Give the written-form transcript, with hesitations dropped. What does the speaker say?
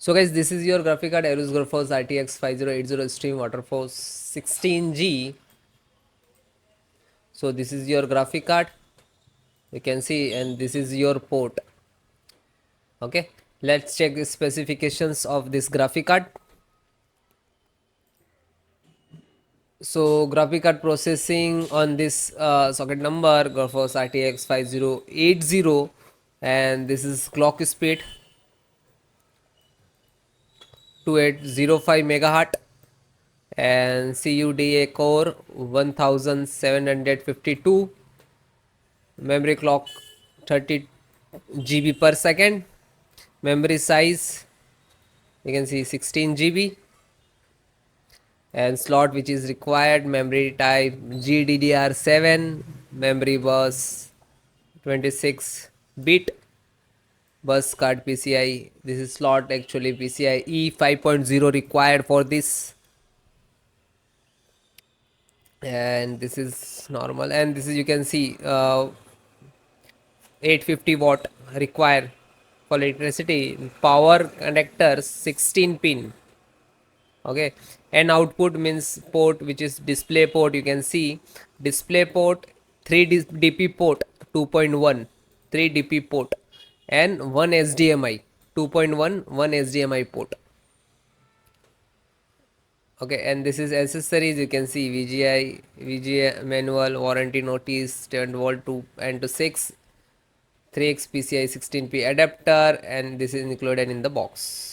So guys, this is your graphic card AORUS GeForce RTX 5080 Extreme WaterForce 16G. So this is your graphic card, you can see, and this is your port. Okay, let's check the specifications of this graphic card. So graphic card processing on this socket number GeForce RTX 5080, and this is clock speed 2805 megahertz, and CUDA core 1752, memory clock 30 GB per second, memory size you can see 16 GB, and slot which is required memory type GDDR7, memory bus 26 bit, bus card PCI, this is slot actually PCIe 5.0 required for this, and this is normal, and this is you can see 850 watt required for electricity, power connectors 16 pin. Okay, and output means port which is display port, you can see display port, 3 DP port 2.1, 3 DP port, and 1 HDMI 2.1, 1 HDMI port. Okay, and this is accessories, you can see VGA manual, warranty notice, 10V 2 and to 6, 3x PCI 16p adapter, and this is included in the box.